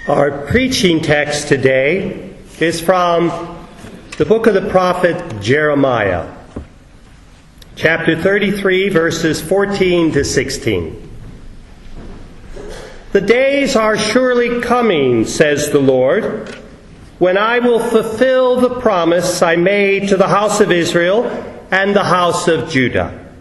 Our preaching text today is from the book of the prophet Jeremiah, chapter 33, verses 14 to 16. The days are surely coming, says the Lord, when I will fulfill the promise I made to the house of Israel and the house of Judah.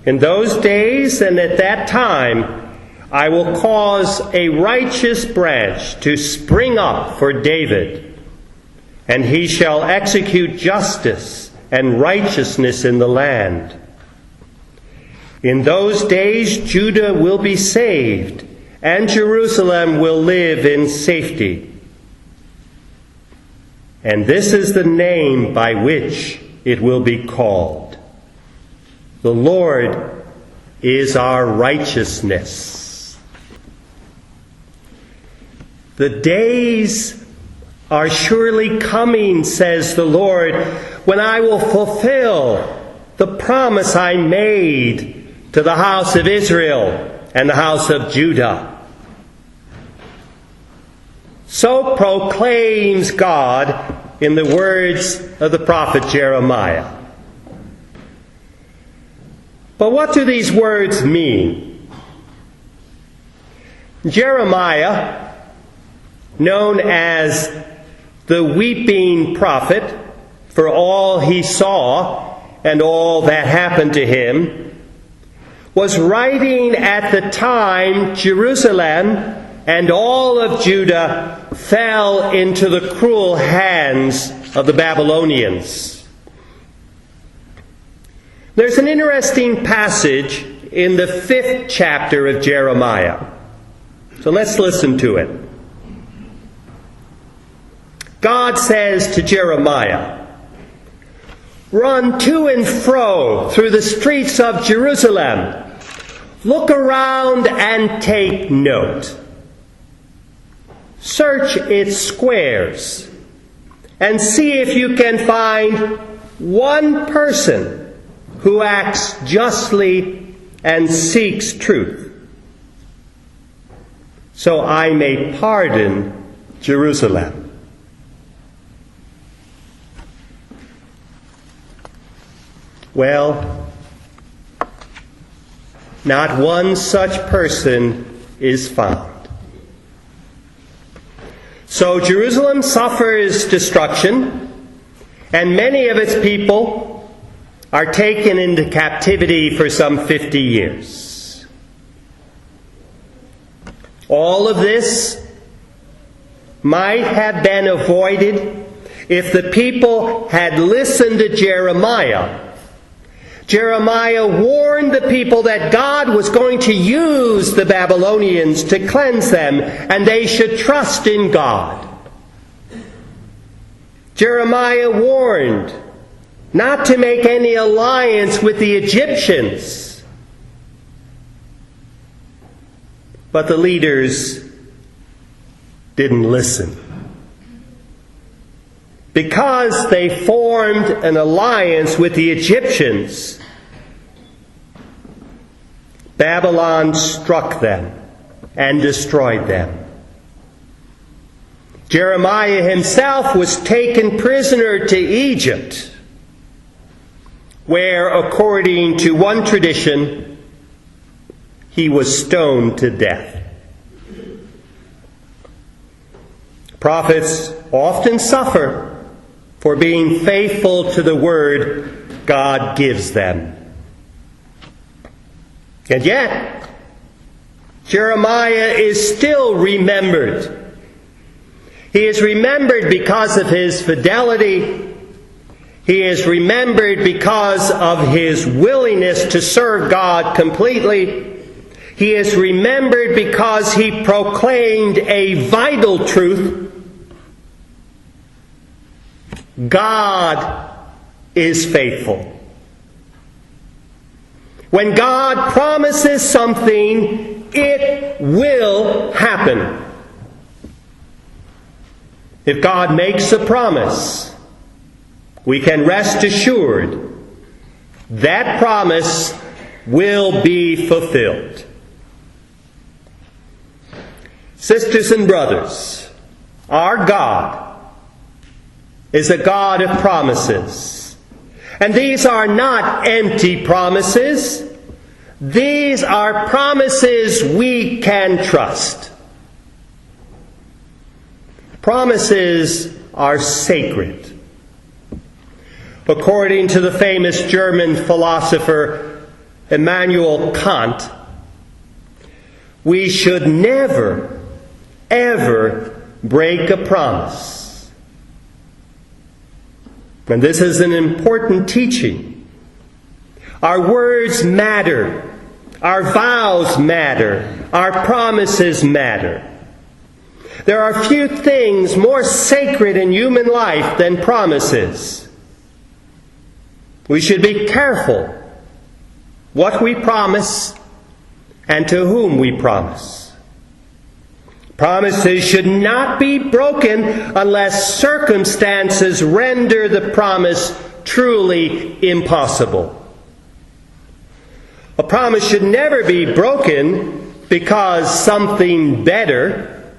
In those days and at that time, I will cause a righteous branch to spring up for David, and he shall execute justice and righteousness in the land. In those days Judah will be saved, and Jerusalem will live in safety. And this is the name by which it will be called: the Lord is our righteousness. The days are surely coming, says the Lord, when I will fulfill the promise I made to the house of Israel and the house of Judah. So proclaims God in the words of the prophet Jeremiah. But what do these words mean? Jeremiah, known as the weeping prophet for all he saw and all that happened to him, was writing at the time Jerusalem and all of Judah fell into the cruel hands of the Babylonians. There's an interesting passage in the 5th chapter of Jeremiah. So let's listen to it. God says to Jeremiah, "Run to and fro through the streets of Jerusalem. Look around and take note. Search its squares and see if you can find one person who acts justly and seeks truth, so I may pardon Jerusalem." Well, not one such person is found. So Jerusalem suffers destruction, and many of its people are taken into captivity for some 50 years. All of this might have been avoided if the people had listened to Jeremiah. Jeremiah warned the people that God was going to use the Babylonians to cleanse them, and they should trust in God. Jeremiah warned not to make any alliance with the Egyptians. But the leaders didn't listen. Because they formed an alliance with the Egyptians, Babylon struck them and destroyed them. Jeremiah himself was taken prisoner to Egypt, where, according to one tradition, he was stoned to death. Prophets often suffer for being faithful to the word God gives them. And yet, Jeremiah is still remembered. He is remembered because of his fidelity. He is remembered because of his willingness to serve God completely. He is remembered because he proclaimed a vital truth: God is faithful. When God promises something, it will happen. If God makes a promise, we can rest assured that promise will be fulfilled. Sisters and brothers, our God is a God of promises. And these are not empty promises. These are promises we can trust. Promises are sacred. According to the famous German philosopher Immanuel Kant, we should never, ever break a promise. And this is an important teaching. Our words matter. Our vows matter. Our promises matter. There are few things more sacred in human life than promises. We should be careful what we promise and to whom we promise. Promises should not be broken unless circumstances render the promise truly impossible. A promise should never be broken because something better,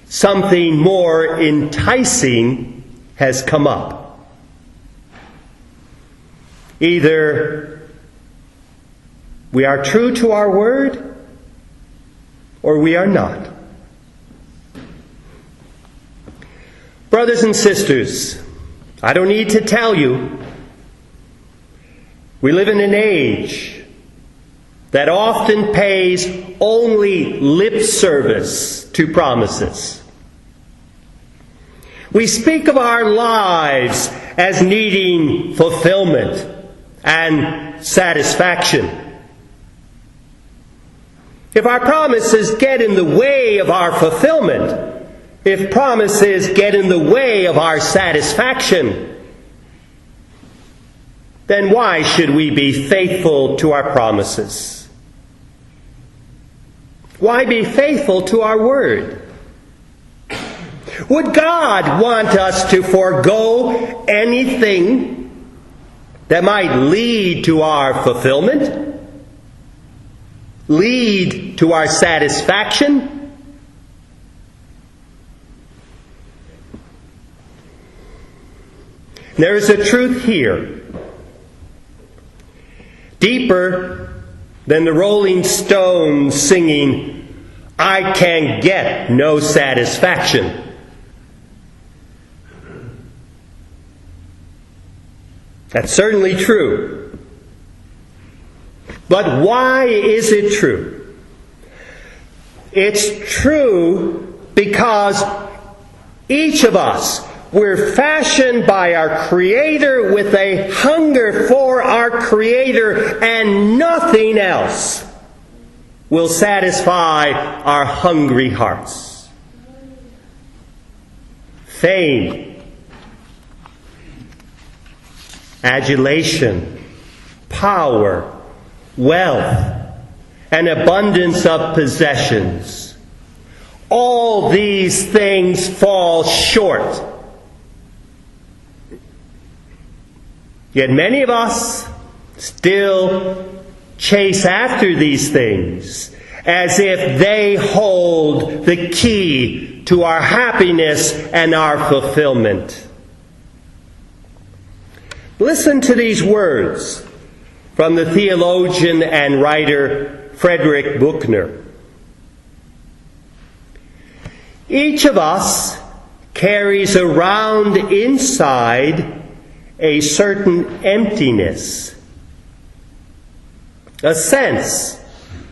something more enticing has come up. Either we are true to our word or we are not. Brothers and sisters, I don't need to tell you, we live in an age that often pays only lip service to promises. We speak of our lives as needing fulfillment and satisfaction. If our promises get in the way of our fulfillment, if promises get in the way of our satisfaction, then why should we be faithful to our promises? Why be faithful to our word? Would God want us to forego anything that might lead to our fulfillment? Lead to our satisfaction? There is a truth here, deeper than the Rolling Stones singing, "I can get no satisfaction." That's certainly true. But why is it true? It's true because each of us, we're fashioned by our Creator with a hunger for our Creator, and nothing else will satisfy our hungry hearts. Fame, adulation, power, wealth, an abundance of possessions. All these things fall short. Yet many of us still chase after these things as if they hold the key to our happiness and our fulfillment. Listen to these words from the theologian and writer Frederick Buechner. Each of us carries around inside a certain emptiness, a sense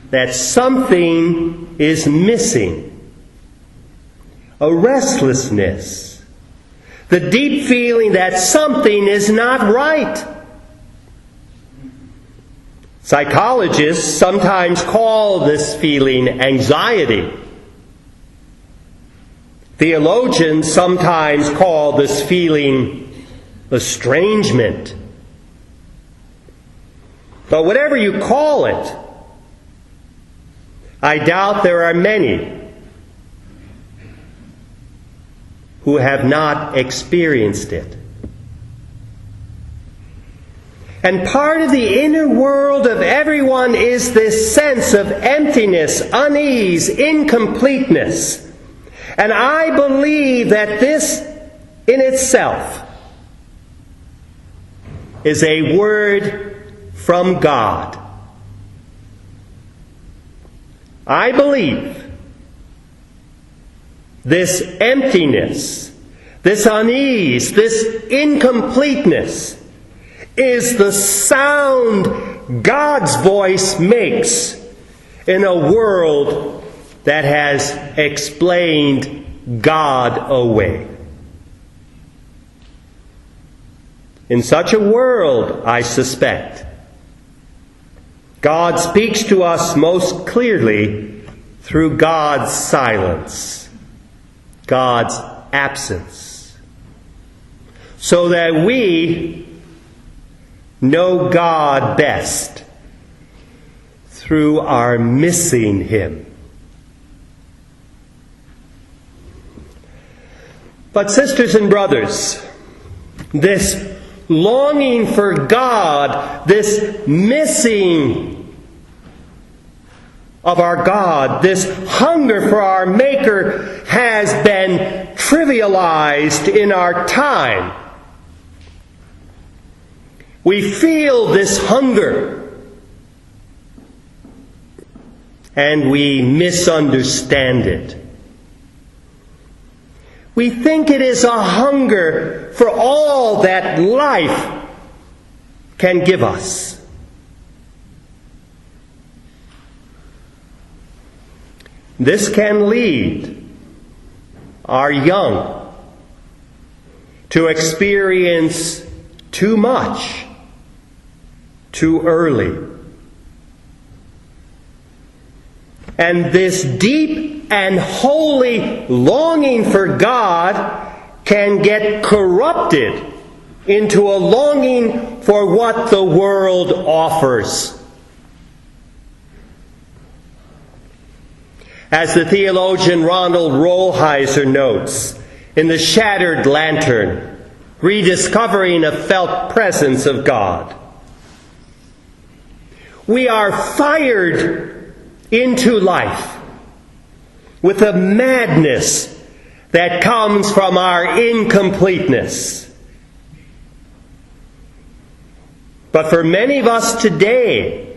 that something is missing, a restlessness, the deep feeling that something is not right. Psychologists sometimes call this feeling anxiety. Theologians sometimes call this feeling estrangement. But whatever you call it, I doubt there are many who have not experienced it. And part of the inner world of everyone is this sense of emptiness, unease, incompleteness. And I believe that this in itself is a word from God. I believe this emptiness, this unease, this incompleteness is the sound God's voice makes in a world that has explained God away. In such a world, I suspect, God speaks to us most clearly through God's silence, God's absence, so that we know God best through our missing Him. But sisters and brothers, this longing for God, this missing of our God, this hunger for our Maker has been trivialized in our time. We feel this hunger and we misunderstand it. We think it is a hunger for all that life can give us. This can lead our young to experience too much too early. And this deep and holy longing for God can get corrupted into a longing for what the world offers. As the theologian Ronald Rolheiser notes in The Shattered Lantern, Rediscovering a Felt Presence of God, we are fired into life with a madness that comes from our incompleteness. But for many of us today,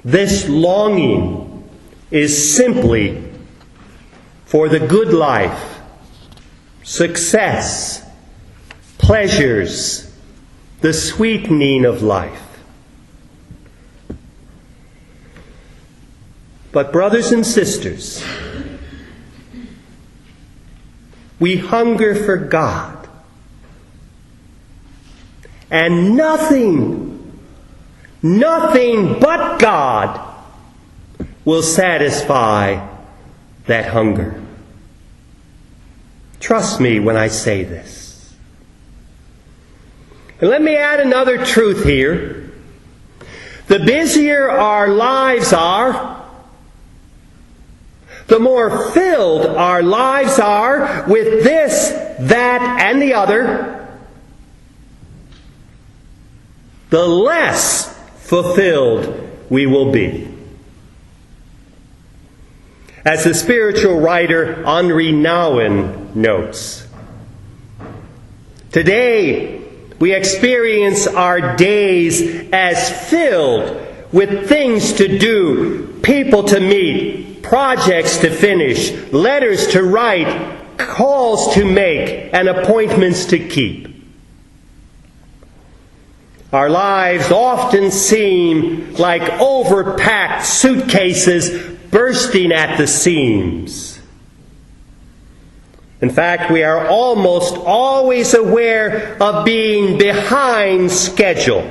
this longing is simply for the good life, success, pleasures, the sweetening of life. But brothers and sisters, we hunger for God. And nothing but God will satisfy that hunger. Trust me when I say this. And let me add another truth here. The busier our lives are, the more filled our lives are with this, that, and the other, the less fulfilled we will be. As the spiritual writer Henri Nouwen notes, today we experience our days as filled with things to do, people to meet, projects to finish, letters to write, calls to make, and appointments to keep. Our lives often seem like overpacked suitcases bursting at the seams. In fact, we are almost always aware of being behind schedule.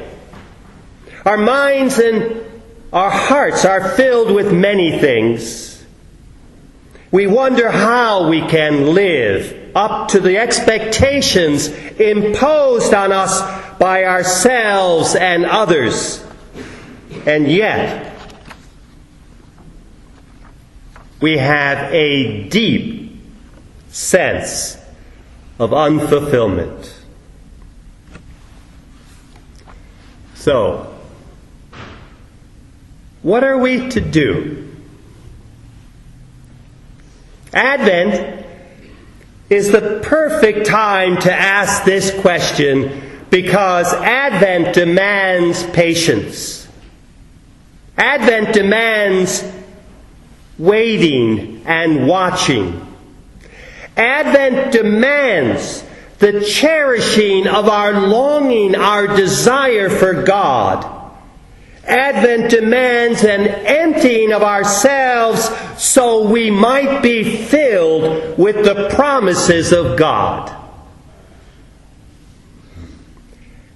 Our minds and our hearts are filled with many things. We wonder how we can live up to the expectations imposed on us by ourselves and others. And yet, we have a deep sense of unfulfillment. So, what are we to do? Advent is the perfect time to ask this question because Advent demands patience. Advent demands waiting and watching. Advent demands the cherishing of our longing, our desire for God. Advent demands an emptying of ourselves so we might be filled with the promises of God.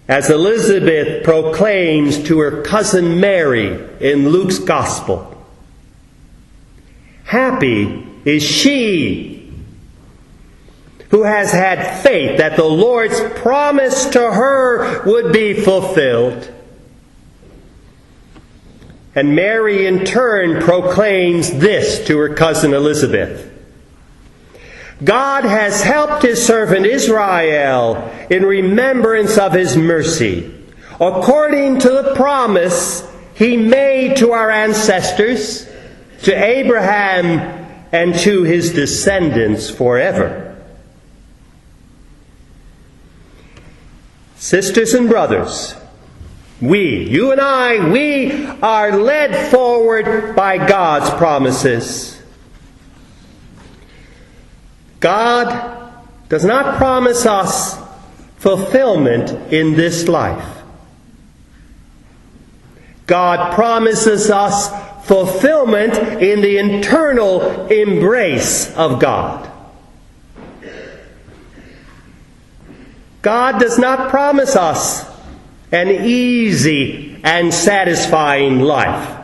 As Elizabeth proclaims to her cousin Mary in Luke's Gospel, happy is she who has had faith that the Lord's promise to her would be fulfilled. And Mary in turn proclaims this to her cousin Elizabeth. God has helped his servant Israel in remembrance of his mercy, according to the promise he made to our ancestors, to Abraham and to his descendants forever. Sisters and brothers, you and I, we are led forward by God's promises. God does not promise us fulfillment in this life. God promises us fulfillment in the eternal embrace of God. God does not promise us an easy and satisfying life.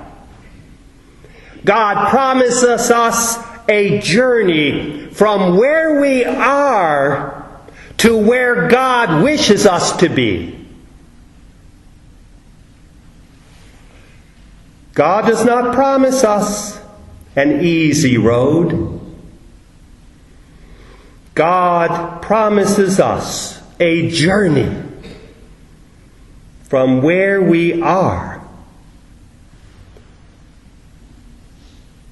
God promises us a journey from where we are to where God wishes us to be. God does not promise us an easy road. God promises us a journey from where we are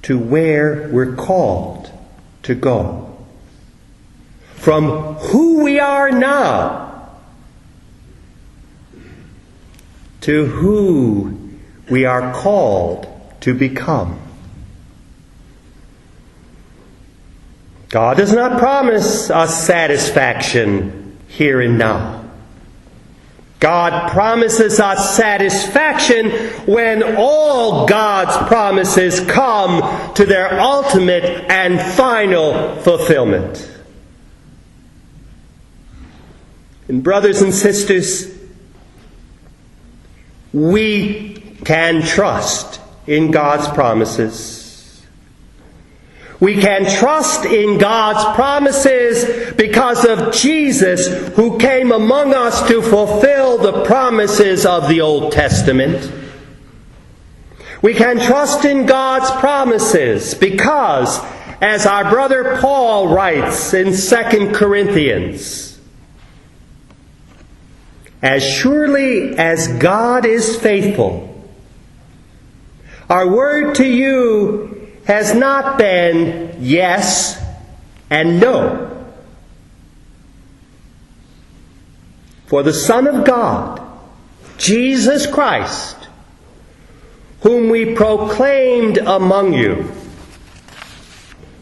to where we're called to go. From who we are now to who we are called to become. God does not promise us satisfaction here and now. God promises us satisfaction when all God's promises come to their ultimate and final fulfillment. And brothers and sisters, we can trust in God's promises. We can trust in God's promises because of Jesus, who came among us to fulfill the promises of the Old Testament. We can trust in God's promises because, as our brother Paul writes in 2 Corinthians, as surely as God is faithful, our word to you has not been yes and no. For the Son of God, Jesus Christ, whom we proclaimed among you,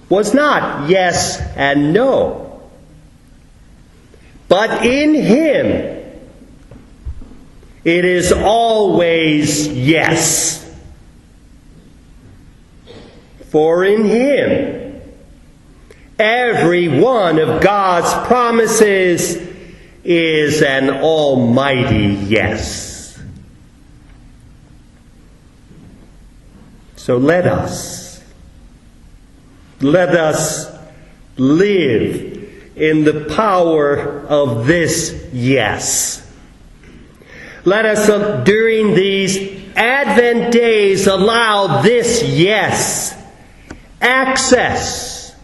was not yes and no, but in him it is always yes. For in him, every one of God's promises is an almighty yes. So let us live in the power of this yes. Let us, during these Advent days, allow this yes access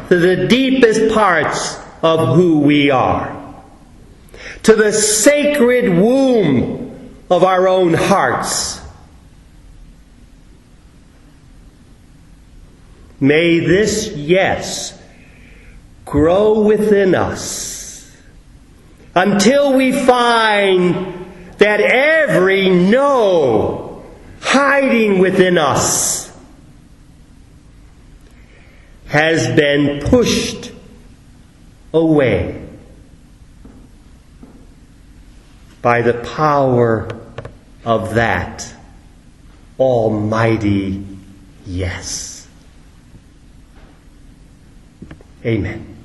to the deepest parts of who we are, to the sacred womb of our own hearts. May this yes grow within us until we find that every no hiding within us has been pushed away by the power of that almighty yes. Amen.